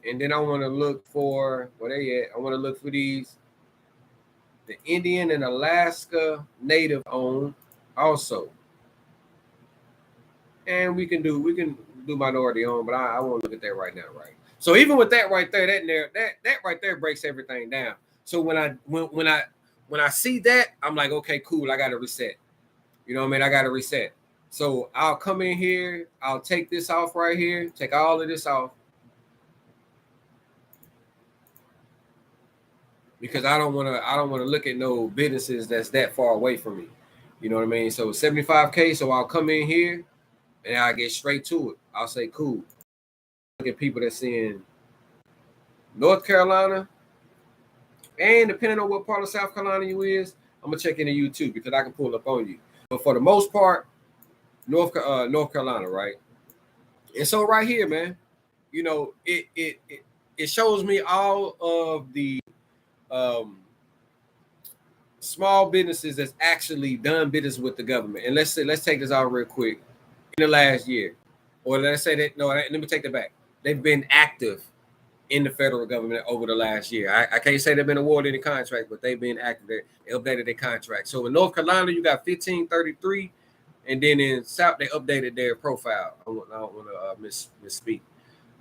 and then I want to look for where they at. I want to look for the Indian and Alaska native owned also. And we can do minority owned, but I won't look at that right now, right? So even with that right there, that right there breaks everything down. So when I see that, I'm like, okay, cool, I gotta reset. You know what I mean? I gotta reset. So I'll come in here, I'll take this off right here, take all of this off. Because I don't wanna look at no businesses that's that far away from me. You know what I mean? So 75K, so I'll come in here and I'll get straight to it. I'll say, cool. Look at people that's in North Carolina, and depending on what part of South Carolina you is, I'm gonna check into you too because I can pull up on you. But for the most part, North Carolina, right? And so right here, man, you know, it shows me all of the small businesses that's actually done business with the government. And let's take this out real quick. In the last year, or let's say that let me take that back. They've been active in the federal government over the last year. I can't say they've been awarded any contract, but they've been active. They updated their contract. So in North Carolina, you got 1533, and then in South they updated their profile. I don't want to misspeak.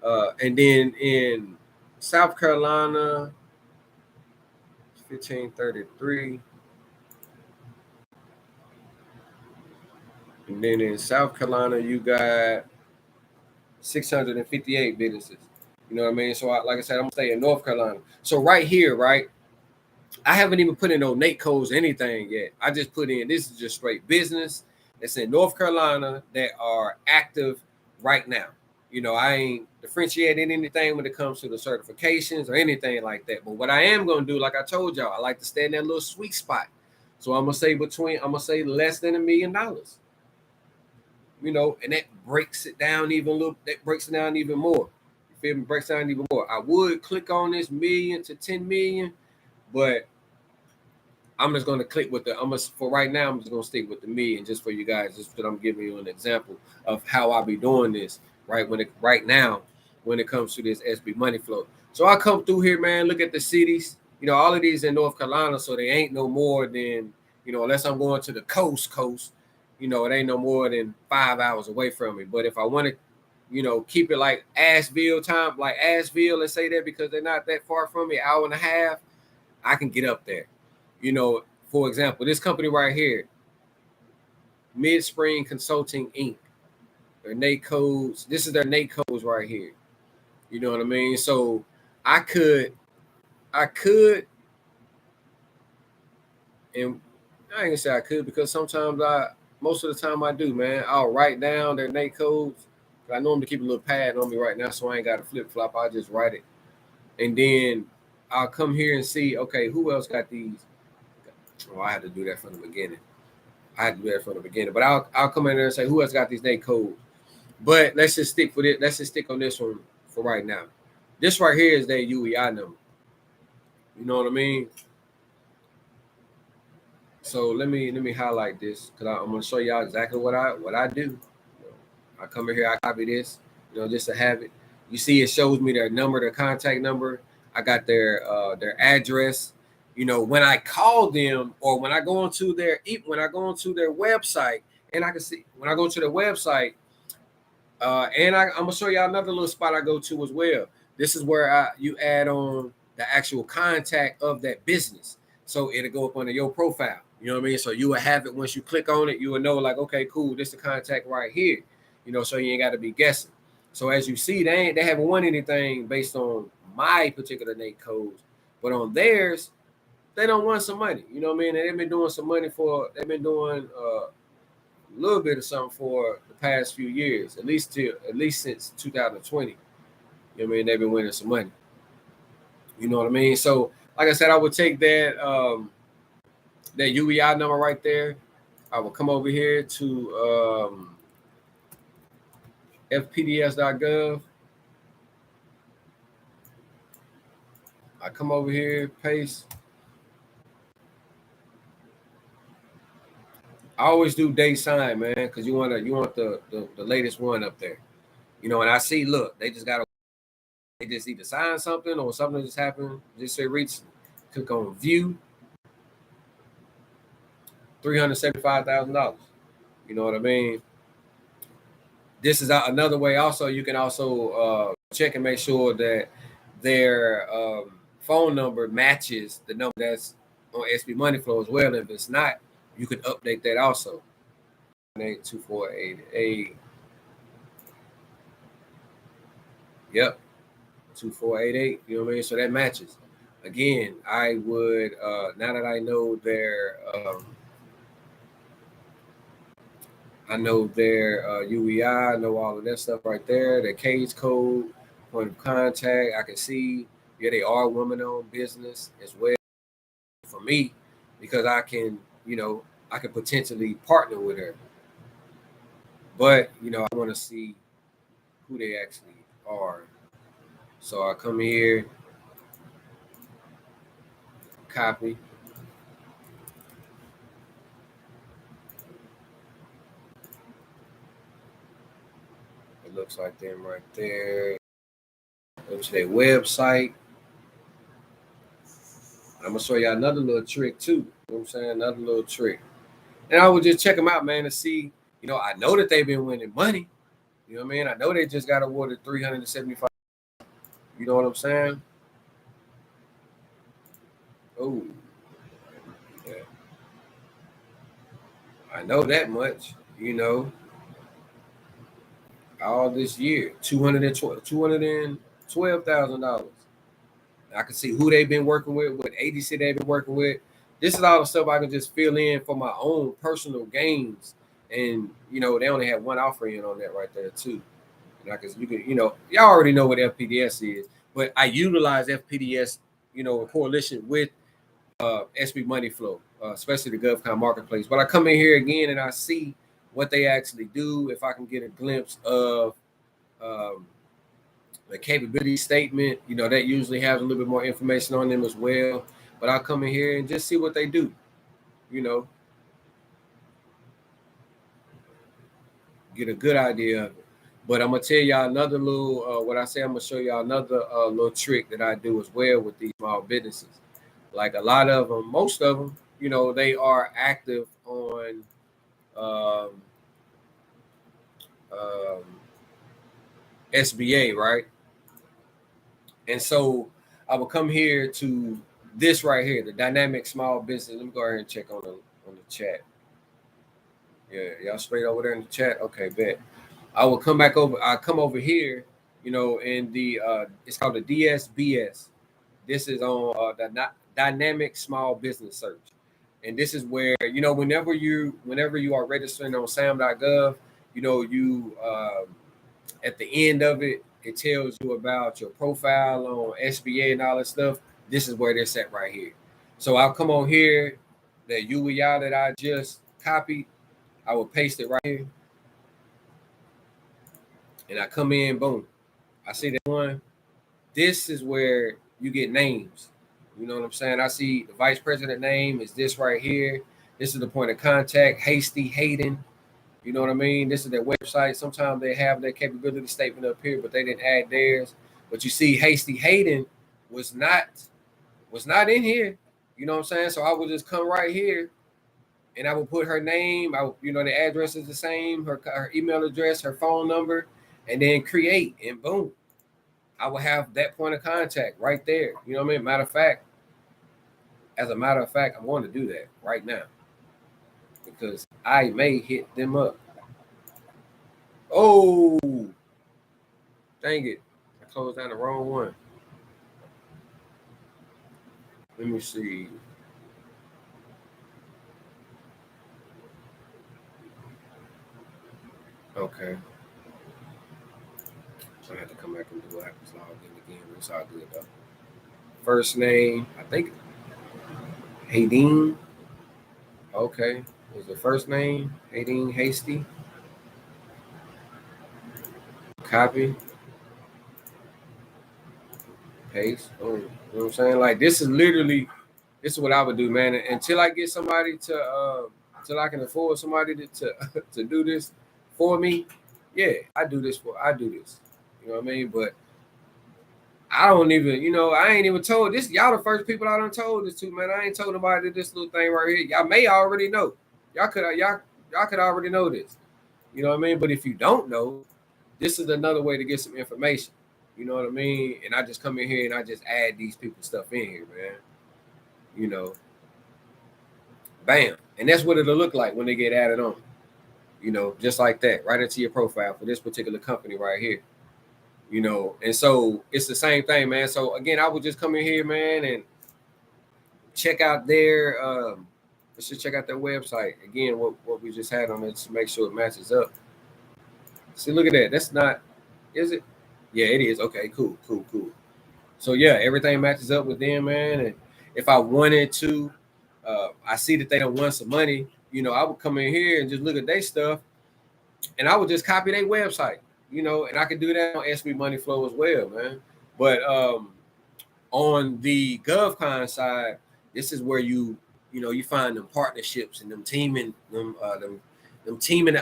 And then in South Carolina, 1533. And then in South Carolina, you got 658 businesses. You know what I mean? So like I said, I'm gonna stay in North Carolina. So right here, right? I haven't even put in no NAIC codes or anything yet. I just put in, this is just straight business that's in North Carolina that are active right now. You know, I ain't differentiating anything when it comes to the certifications or anything like that. But what I am gonna do, like I told y'all, I like to stay in that little sweet spot. So I'm gonna say less than $1 million. You know, and that breaks it down even more. You feel me? Breaks down even more. I would click on this million to 10 million, but I'm just gonna click with for right now, I'm just gonna stick with the million just for you guys, just that I'm giving you an example of how I'll be doing this right now when it comes to this SB money flow. So I come through here, man, look at the cities. You know, all of these in North Carolina, so they ain't no more than, you know, unless I'm going to the coast. You know, it ain't no more than 5 hours away from me. But if I want to, you know, keep it like Asheville, let's say that because they're not that far from me, hour and a half, I can get up there. You know, for example, this company right here, Mid-Spring Consulting Inc. Their NAIC codes. This is their NAIC codes right here. You know what I mean? So I could, and I ain't gonna say I could because sometimes most of the time I do, man. I'll write down their NAIC codes. I normally keep a little pad on me right now, so I ain't got to flip flop. I'll just write it, and then I'll come here and see. Okay, who else got these? Oh, I had to do that from the beginning. But I'll come in there and say who else got these NAIC codes. But let's just stick with it. Let's just stick on this one for right now. This right here is their UEI number. You know what I mean? So let me highlight this because I'm gonna show y'all exactly what I do. You know, I come in here, I copy this, you know, just to have it. You see, it shows me their number, their contact number. I got their address. You know, when I call them or when I go onto their website, and I can see when I go to their website, and I'm gonna show y'all another little spot I go to as well. This is where you add on the actual contact of that business, so it'll go up under your profile. You know what I mean? So you will have it once you click on it. You will know like, okay, cool, this is the contact right here. You know, so you ain't got to be guessing. So as you see, they haven't won anything based on my particular Nate codes, but on theirs, they don't want some money. You know what I mean? And they've been doing some money they've been doing a little bit of something for the past few years, at least since 2020. You know what I mean? They've been winning some money. You know what I mean? So, like I said, I would take that UEI number right there. I will come over here to fpds.gov. I come over here, paste. I always do date sign, man, because you want the latest one up there. You know, and I see, look, they just either sign something or something just happened. Just say reach, click on view, $375,000. You know what I mean? This is another way. Also, you can also check and make sure that their phone number matches the number that's on SB Money Flow as well. If it's not, you can update that also. 2488. Yep, 2488. You know what I mean? So that matches. Again, I would now that I know their UEI, I know all of that stuff right there. Their case code, point of contact. I can see, yeah, they are women-owned business as well. For me, because I can potentially partner with her. But I want to see who they actually are. So I come here, copy. It looks like them right there. Go to their website. I'm gonna show you another little trick too. You know what I'm saying? Another little trick. And I would just check them out, man, to see. I know that they've been winning money. You know what I mean? I know they just got awarded 375. You know what I'm saying? Oh, yeah. I know that much. All this year, $212,000. I can see who they've been working with, what agency they've been working with. This is all the stuff I can just fill in for my own personal gains. And they only have one offering on that right there too. Y'all already know what FPDS is, but I utilize FPDS, in coalition with SB Money Flow, especially the GovCon Marketplace. But I come in here again and I see what they actually do. If I can get a glimpse of the capability statement, that usually has a little bit more information on them as well. But I'll come in here and just see what they do, get a good idea of it. But I'm gonna tell y'all another little I'm gonna show y'all another little trick that I do as well with these small businesses. Like a lot of them, most of them, they are active on SBA, right? And so I will come here to this right here, the dynamic small business. Let me go ahead and check on the chat. Yeah, y'all straight over there in the chat. Okay, bet. I will come back over. I come over here, in the it's called the DSBS. This is on the dynamic small business search, and this is where whenever you are registering on SAM.gov, you at the end of it, it tells you about your profile on SBA and all that stuff. This is where they're set right here. So I'll come on here, the UEI that I just copied, I will paste it right here. And I come in, boom. I see that one. This is where you get names. You know what I'm saying? I see the vice president name is this right here. This is the point of contact, Hasty Hayden. You know what I mean? This is their website. Sometimes they have their capability statement up here, but they didn't add theirs. But you see Hasty Hayden was not in here. You know what I'm saying? So I would just come right here and I would put her name, the address is the same, her email address, her phone number, and then create, and boom, I will have that point of contact right there. You know what I mean? As a matter of fact, I want to do that right now because I may hit them up. Oh, dang it. I closed down the wrong one. Let me see. Okay. I have to come back and do it. I was logged in again. It's all good though. First name, I think Haydeen. Okay. Is the first name Haydeen Hasty? Copy. Paste. Oh, you know what I'm saying? Like this is what I would do, man. Until I get somebody until I can afford somebody to do this for me. Yeah, I do this. You know what I mean? But I don't even, I ain't even told this. Y'all the first people I done told this to, man. I ain't told nobody this little thing right here. Y'all may already know. Y'all could already know this. You know what I mean? But if you don't know, this is another way to get some information. You know what I mean? And I just come in here and I just add these people's stuff in here, man. You know, bam. And that's what it'll look like when they get added on. Just like that, right into your profile for this particular company right here. And so it's the same thing, man. So again, I would just come in here, man, and check out let's just check out their website. Again, what we just had on it to make sure it matches up. See, look at that. That's not, is it? Yeah, it is. Okay, cool. So yeah, everything matches up with them, man. And if I wanted to, I see that they don't want some money, I would come in here and just look at their stuff and I would just copy their website, and I could do that on SB Money Flow as well, man. But on the GovCon side, this is where you find them partnerships and them teaming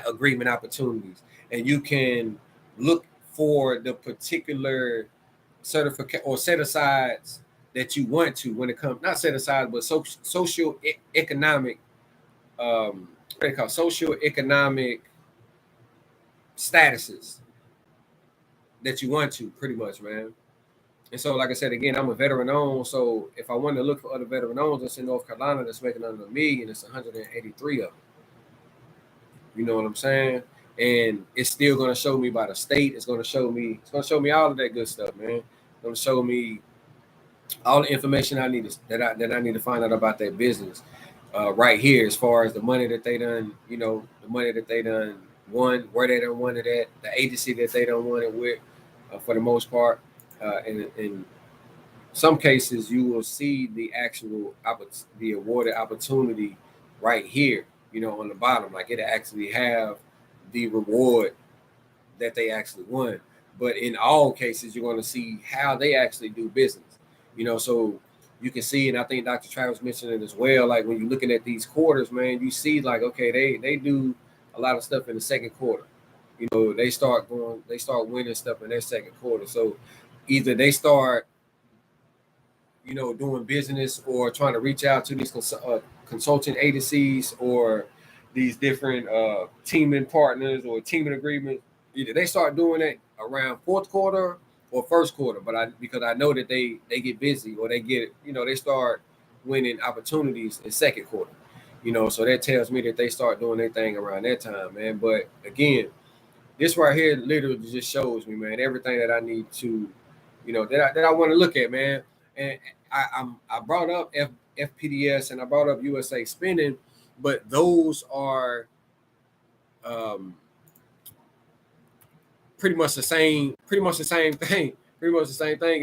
agreement opportunities, and you can look for the particular certificate or set asides that you want to when it comes, not set aside, but social economic, what they call social economic statuses that you want to, pretty much, man. And so, like I said, again, I'm a veteran owned. So if I want to look for other veteran owns that's in North Carolina that's making under $1 million, it's 183 of them. You know what I'm saying? And it's still going to show me by the state. It's going to show me all of that good stuff, man. It's going to show me all the information I need that I need to find out about that business right here, as far as the money that they done, the money that they done won, where they done won it at, the agency that they done won it with, for the most part. In some cases, you will see the actual the awarded opportunity right here, on the bottom. Like it'll actually have the reward that they actually won. But in all cases, you're going to see how they actually do business. So you can see, and I think Dr. Travis mentioned it as well. Like when you're looking at these quarters, man, you see like, okay, they do a lot of stuff in the second quarter. They start winning stuff in their second quarter. So either they start, doing business or trying to reach out to these consulting agencies or these different teaming partners or teaming agreements. Either they start doing it around fourth quarter or first quarter, because I know that they get busy, or they get, they start winning opportunities in second quarter. So that tells me that they start doing their thing around that time, man. But again, this right here literally just shows me, man, everything that I need to, that I want to look at, man. And I brought up FPDS and I brought up USA Spending, but those are pretty much the same thing.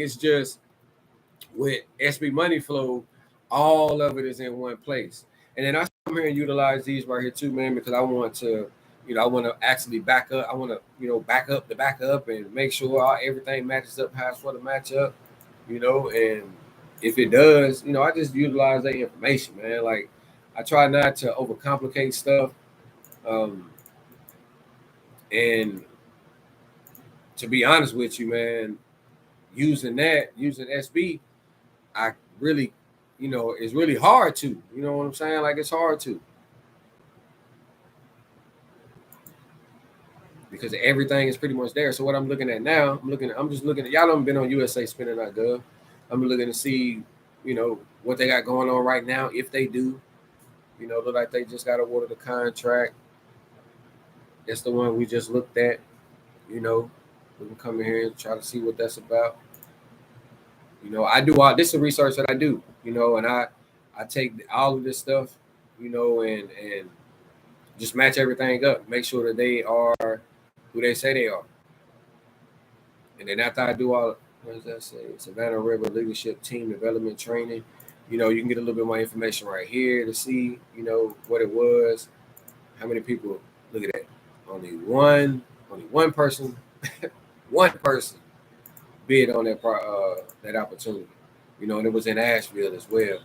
It's just with SB Money Flow, all of it is in one place. And then I come here and utilize these right here too, man, because I want to, I want to actually back up. I want to, back up and make sure everything matches up how it's for the match up, and if it does, I just utilize that information, man. Like I try not to overcomplicate stuff. And to be honest with you, man, using SB, I really, it's really hard to, you know what I'm saying? Like it's hard to. Because everything is pretty much there. So what I'm looking at now, I'm just looking at, y'all haven't been on USA.Spending.gov. I'm looking to see, what they got going on right now. If they do, look like they just got awarded a contract. That's the one we just looked at. We can come in here and try to see what that's about. I do all this is the research that I do, and I take all of this stuff, and just match everything up, make sure that they are who they say they are. And then after I do all, what does that say? Savannah River Leadership Team Development Training. You can get a little bit more information right here to see, what it was, how many people. Look at that. Only one person, one person bid on that opportunity. And it was in Asheville as well.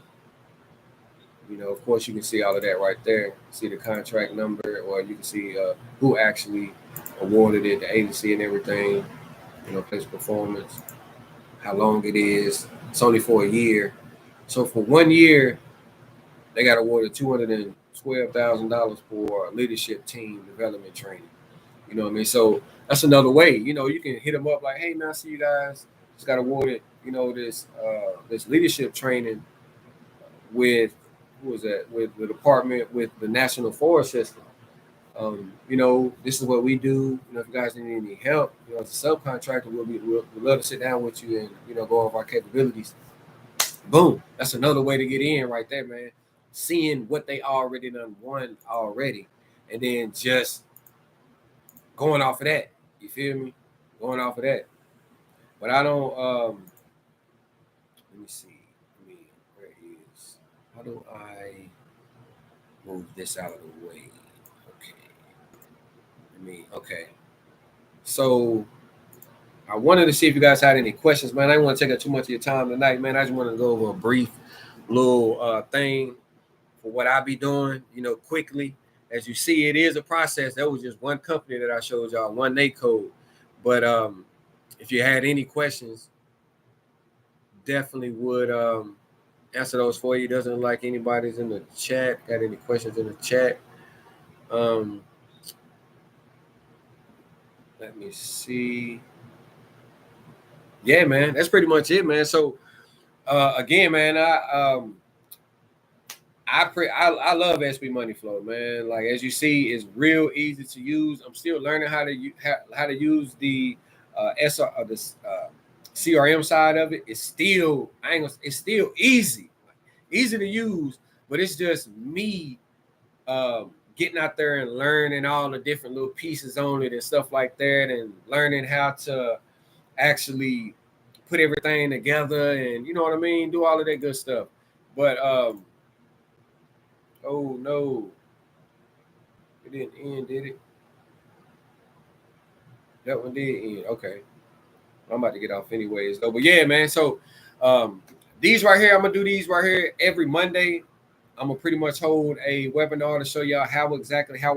Of course, you can see all of that right there. See the contract number, or you can see who actually awarded it, the agency and everything. Place performance, how long it is. It's only for a year. So for 1 year, they got awarded $212,000 for leadership team development training. You know what I mean? So that's another way. You can hit them up like, hey man, I see you guys just got awarded, this leadership training with who was that? With the department, with the National Forest System. This is what we do. If you guys need any help, as a subcontractor, we'll love to sit down with you and go over our capabilities. Boom, that's another way to get in right there, man. Seeing what they already done won already, and then just going off of that. You feel me? Going off of that. But I don't. Let me see. Where is? How do I move this out of the way? Okay. So I wanted to see if you guys had any questions, man. I didn't want to take up too much of your time tonight, man. I just want to go over a brief little thing for what I be doing, quickly. As you see, it is a process. That was just one company that I showed y'all, one day code. But if you had any questions, definitely would answer those for you. Doesn't look like anybody's in the chat. Got any questions in the chat? Let me see. Yeah, man, that's pretty much it, man. So, again, man, I love SB Money Flow, man. Like as you see, it's real easy to use. I'm still learning how to use the CRM side of it. It's still easy to use, but it's just me getting out there and learning all the different little pieces on it and stuff like that, and learning how to actually put everything together and do all of that good stuff. But oh no, it didn't end, did it? That one did end. Okay, I'm about to get off anyways though. But yeah, man, so these right here, I'm gonna do these right here every Monday. I'm gonna pretty much hold a webinar to show y'all how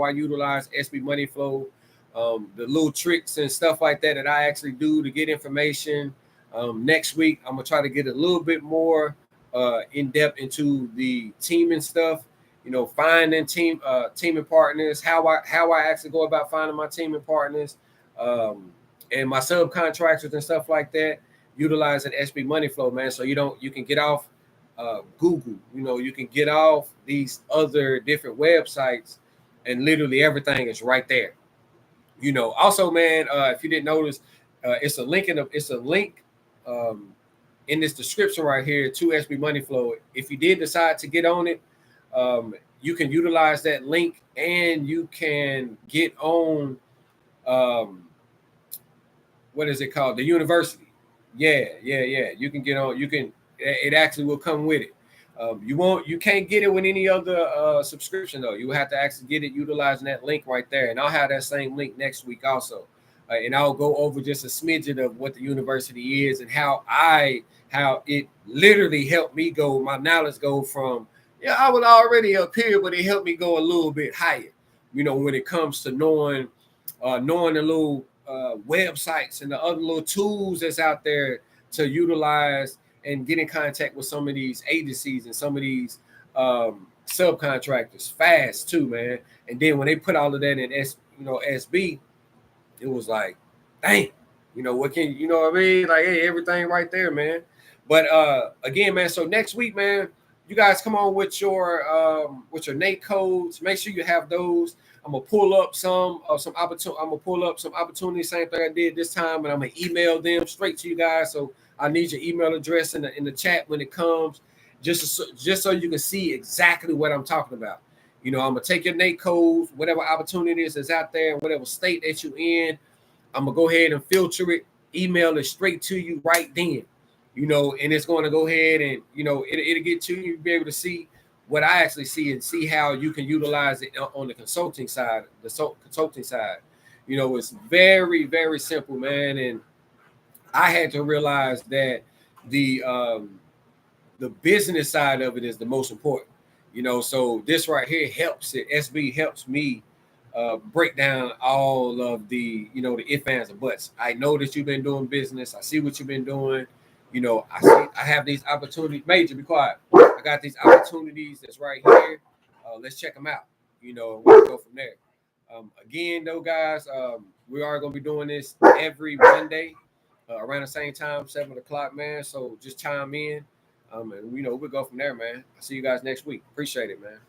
I utilize SB Money Flow, the little tricks and stuff like that I actually do to get information. Next week, I'm gonna try to get a little bit more in depth into the teaming stuff. Finding teaming partners, how I actually go about finding my teaming partners, and my subcontractors and stuff like that. Utilizing SB Money Flow, man. So you can get off Google, you can get off these other different websites, and literally everything is right there. Also, man, if you didn't notice, it's a link in this description right here to SB Money Flow. If you did decide to get on it, you can utilize that link, and you can get on what is it called? The university. Yeah. You can get on. It actually will come with it. You can't get it with any other subscription though. You have to actually get it utilizing that link right there. And I'll have that same link next week also. And I'll go over just a smidgen of what the university is and how it literally helped me my knowledge go from, I was already up here, but it helped me go a little bit higher, when it comes to knowing the little websites and the other little tools that's out there to utilize and get in contact with some of these agencies and some of these subcontractors fast too, man. And then when they put all of that in SB, it was like, dang, what can what I mean? Like, hey, everything right there, man. But again, man, so next week, man, you guys come on with your Nate codes. Make sure you have those. I'm gonna pull up some opportunity. I'm gonna pull up some opportunities, same thing I did this time, and I'm gonna email them straight to you guys. So I need your email address in the chat when it comes, just so you can see exactly what I'm talking about. I'm gonna take your Nate codes, whatever opportunities is out there, whatever state that you in. I'm gonna go ahead and filter it, email it straight to you right then. And it's going to go ahead and it'll get to you. You'll be able to see what I actually see and see how you can utilize it on the consulting side. It's very, very simple, man. And I had to realize that the business side of it is the most important. So this right here helps it. SB helps me break down all of the the if, ands, and buts. I know that you've been doing business. I see what you've been doing. I have these opportunities. Major, be quiet. I got these opportunities that's right here. Let's check them out. And we'll go from there. Again, though, guys, we are going to be doing this every Monday around the same time, 7:00, man. So just chime in, and we'll go from there, man. I'll see you guys next week. Appreciate it, man.